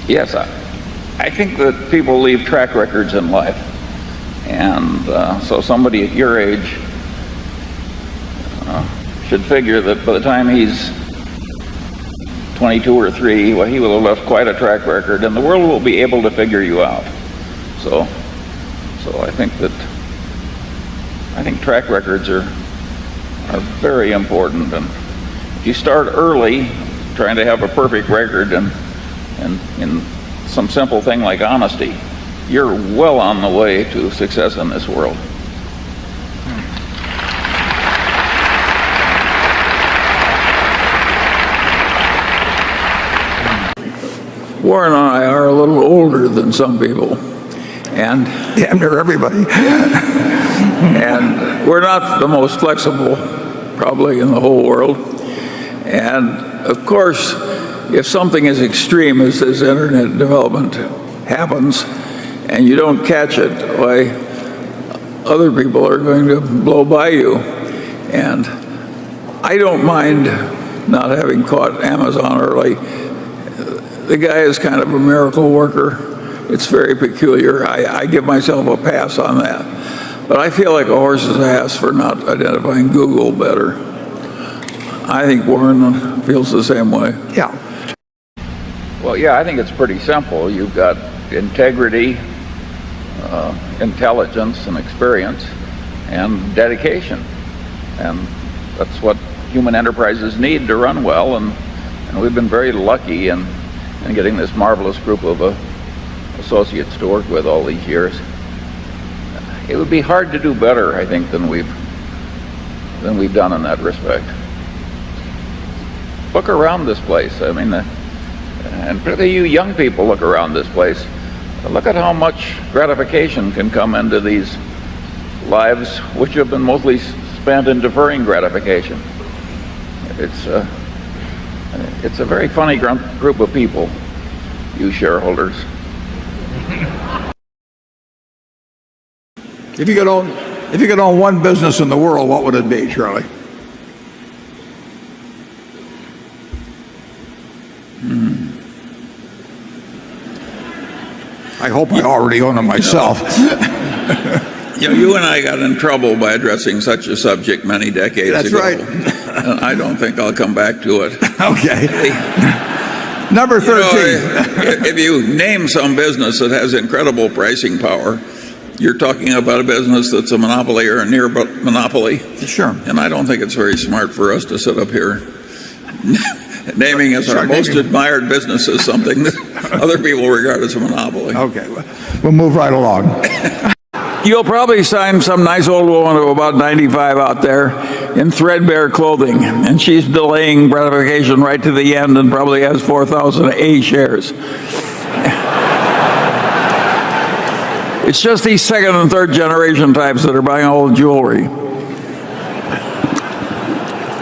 Yes, I think that people leave track records in life. And so somebody at your age should figure that by the time he's 22 or 3, well, he will have left quite a track record, and the world will be able to figure you out. So I think track records are very important, and if you start early trying to have a perfect record and in some simple thing like honesty, you're well on the way to success in this world. Warren and I are a little older than some people, and damn near everybody. And we're not the most flexible, probably, in the whole world. And of course, if something as extreme as this internet development happens, and you don't catch it, why, other people are going to blow by you. And I don't mind not having caught Amazon early. The guy is kind of a miracle worker. It's very peculiar. I give myself a pass on that. But I feel like a horse's ass for not identifying Google better. I think Warren feels the same way. Yeah. Well, yeah, I think it's pretty simple. You've got integrity, intelligence and experience, and dedication. And that's what human enterprises need to run well. And we've been very lucky in getting this marvelous group of associates to work with all these years. It would be hard to do better, I think, than we've done in that respect. Look around this place. I mean, and particularly you young people, look around this place. Look at how much gratification can come into these lives, which have been mostly spent in deferring gratification. It's a very funny group of people, you shareholders. If you could own one business in the world, what would it be, Charlie? I hope I already own it myself. You and I got in trouble by addressing such a subject many decades That's ago. right. And I don't think I'll come back to it. Okay. Number 13. If you name some business that has incredible pricing power, you're talking about a business that's a monopoly or a near monopoly. Sure. And I don't think it's very smart for us to sit up here naming as our most admired business as something that other people regard as a monopoly. Okay, we'll move right along. You'll probably find some nice old woman of about 95 out there in threadbare clothing, and she's delaying gratification right to the end and probably has 4,000 A shares. It's just these second and third generation types that are buying all the jewelry.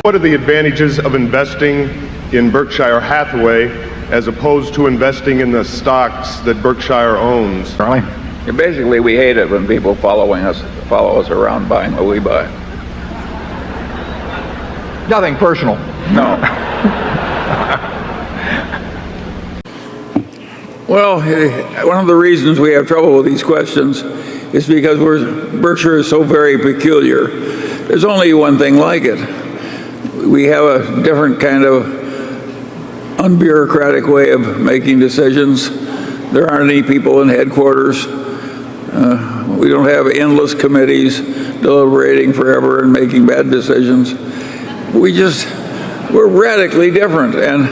What are the advantages of investing in Berkshire Hathaway as opposed to investing in the stocks that Berkshire owns? Charlie? Basically, we hate it when people follow us around buying what we buy. Nothing personal. No. Well, one of the reasons we have trouble with these questions is because Berkshire is so very peculiar. There's only one thing like it. We have a different kind of unbureaucratic way of making decisions. There aren't any people in headquarters. We don't have endless committees deliberating forever and making bad decisions. We're radically different, and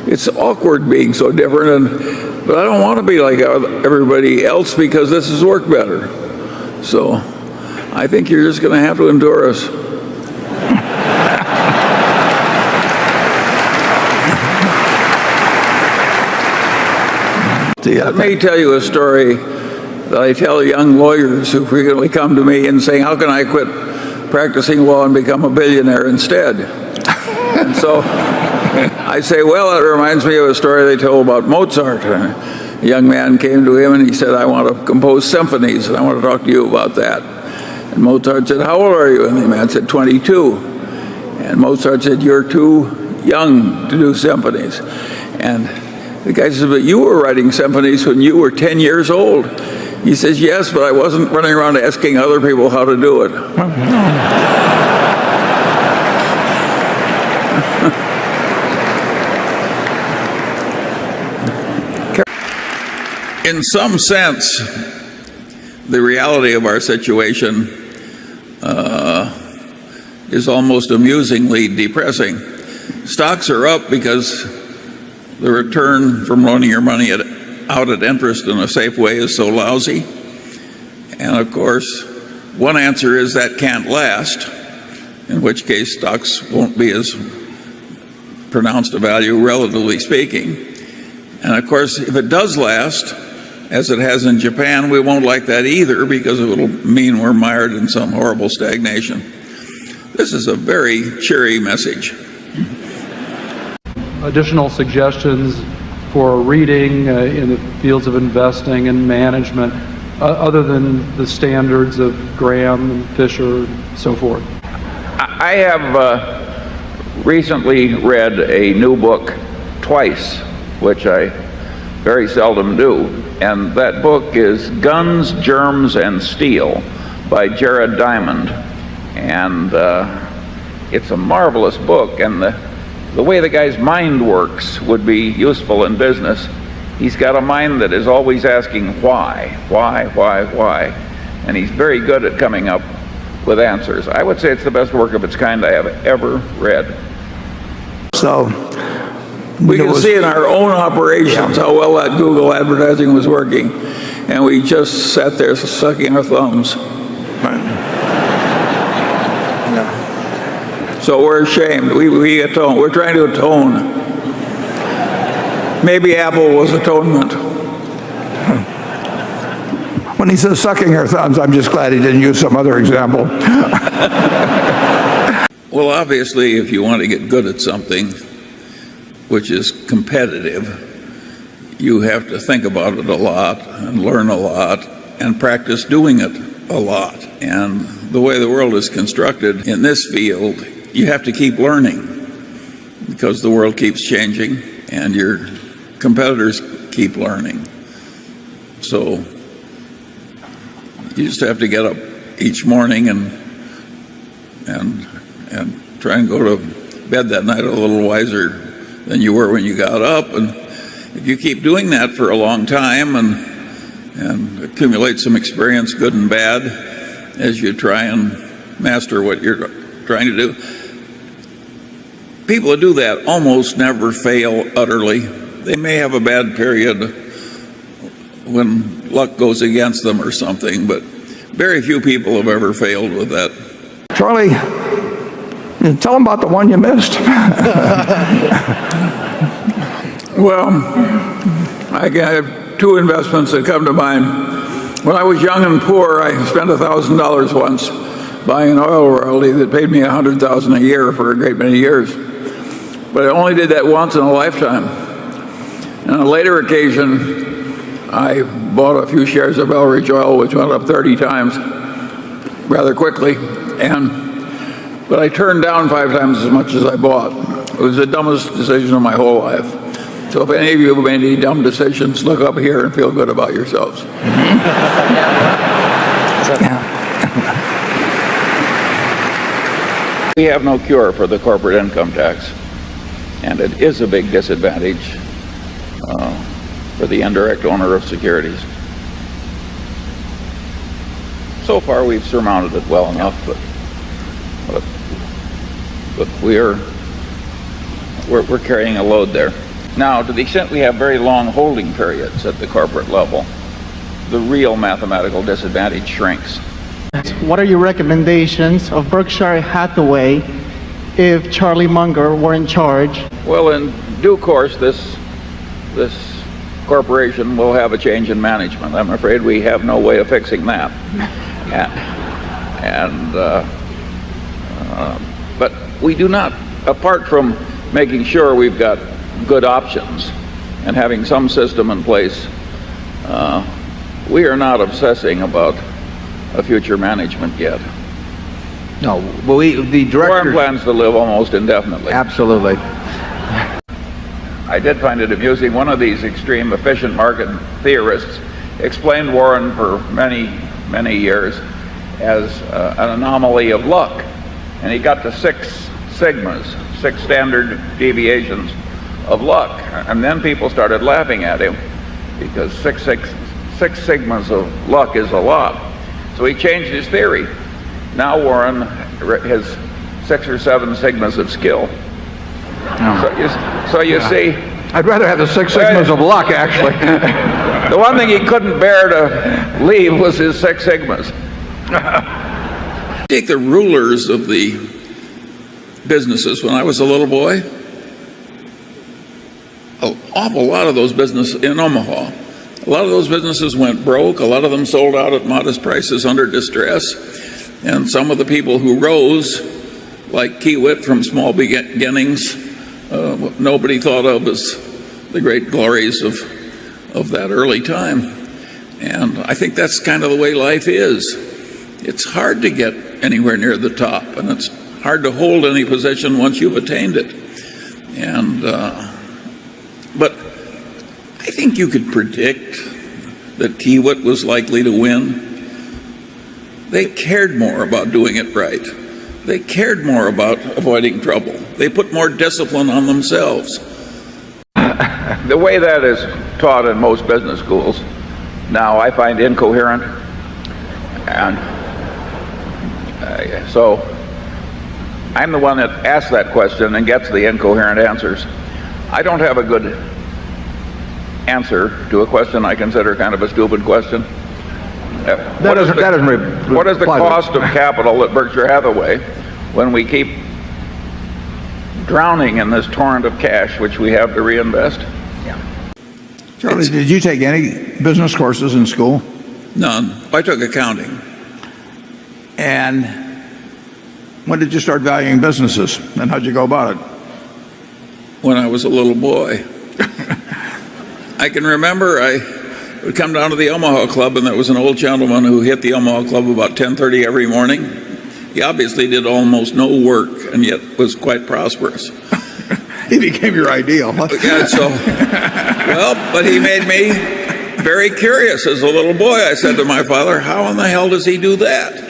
it's awkward being so different. But I don't want to be like everybody else because this has worked better. So I think you're just going to have to endure us. Let me tell you a story that I tell young lawyers who frequently come to me and saying, how can I quit practicing law and become a billionaire instead? And so I say, well, it reminds me of a story they told about Mozart. A young man came to him and he said, I want to compose symphonies and I want to talk to you about that. And Mozart said, how old are you? And the man said, 22. And Mozart said, you're too young to do symphonies. And The guy says, but you were writing symphonies when you were 10 years old. He says, yes, but I wasn't running around asking other people how to do it. In some sense, the reality of our situation is almost amusingly depressing. Stocks are up because the return from loaning your money out at interest in a safe way is so lousy. And of course, one answer is that can't last, in which case stocks won't be as pronounced a value, relatively speaking. And of course, if it does last, as it has in Japan, we won't like that either, because it will mean we're mired in some horrible stagnation. This is a very cheery message. Additional suggestions for reading in the fields of investing and management, other than the standards of Graham and Fisher and so forth? I have recently read a new book twice, which I very seldom do, and that book is Guns, Germs, and Steel by Jared Diamond. And it's a marvelous book, and the way the guy's mind works would be useful in business. He's got a mind that is always asking why, and he's very good at coming up with answers. I would say it's the best work of its kind I have ever read. So We can see in our own operations how well that Google advertising was working, and we just sat there sucking our thumbs. So we're ashamed. We atone. We're trying to atone. Maybe Apple was atonement. when he says sucking our thumbs, I'm just glad he didn't use some other example. Well, obviously, if you want to get good at something which is competitive, you have to think about it a lot and learn a lot and practice doing it a lot. And the way the world is constructed in this field, you have to keep learning because the world keeps changing and your competitors keep learning. So you just have to get up each morning and try and go to bed that night a little wiser than you were when you got up. And if you keep doing that for a long time and accumulate some experience, good and bad, as you try and master what you're trying to do, people who do that almost never fail utterly. They may have a bad period when luck goes against them or something, but very few people have ever failed with that. Charlie, tell them about the one you missed. Well, I have two investments that come to mind. When I was young and poor, I spent $1,000 once buying an oil royalty that paid me $100,000 a year for a great many years. But I only did that once in a lifetime. On a later occasion, I bought a few shares of Elridge Oil, which went up 30 times rather quickly, but I turned down 5 times as much as I bought. It was the dumbest decision of my whole life. So if any of you have made any dumb decisions, look up here and feel good about yourselves. We have no cure for the corporate income tax, and it is a big disadvantage for the indirect owner of securities. So far, we've surmounted it well enough, but we're carrying a load there. Now, to the extent we have very long holding periods at the corporate level, the real mathematical disadvantage shrinks. What are your recommendations of Berkshire Hathaway if Charlie Munger were in charge? Well, in due course, this corporation will have a change in management. I'm afraid we have no way of fixing that. But we do not, apart from making sure we've got good options and having some system in place, we are not obsessing about a future management yet. No, well, the director Warren plans to live almost indefinitely. Absolutely. I I did find it amusing. One of these extreme efficient market theorists explained Warren for many, many years as an anomaly of luck. And he got to 6 sigmas, 6 standard deviations of luck. And then people started laughing at him because six sigmas of luck is a lot. So he changed his theory. Now Warren has 6 or 7 sigmas of skill. So you see, I'd rather have the 6 sigmas of luck, actually. the one thing he couldn't bear to leave was his 6 sigmas. Take the rulers of the businesses when I was a little boy. An awful lot of those businesses in Omaha, a lot of those businesses went broke. A lot of them sold out at modest prices under distress. And some of the people who rose, like Kiewit from small beginnings, nobody thought of as the great glories of that early time. And I think that's kind of the way life is. It's hard to get anywhere near the top, and it's hard to hold any position once you've attained it. And but I think you could predict that Kiewit was likely to win. They cared more about doing it right. They cared more about avoiding trouble. They put more discipline on themselves. The way that is taught in most business schools now I find incoherent. And so I'm the one that asks that question and gets the incoherent answers. I don't have a good answer to a question I consider kind of a stupid question. What is the cost of capital at Berkshire Hathaway when we keep drowning in this torrent of cash which we have to reinvest? Charlie, did you take any business courses in school? None. I took accounting. And when did you start valuing businesses, and how'd you go about it? When I was a little boy. I can remember I would come down to the Omaha Club, and there was an old gentleman who hit the Omaha Club about 10:30 every morning. He obviously did almost no work and yet was quite prosperous. He became your ideal, huh? Yeah, so, well, but he made me very curious as a little boy. I said to my father, how in the hell does he do that?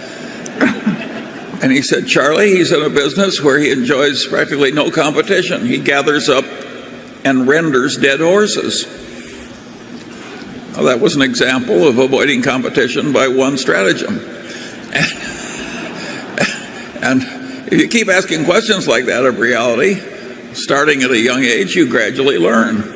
And he said, Charlie, he's in a business where he enjoys practically no competition. He gathers up and renders dead horses. Well, that was an example of avoiding competition by one stratagem. And if you keep asking questions like that of reality, starting at a young age, you gradually learn.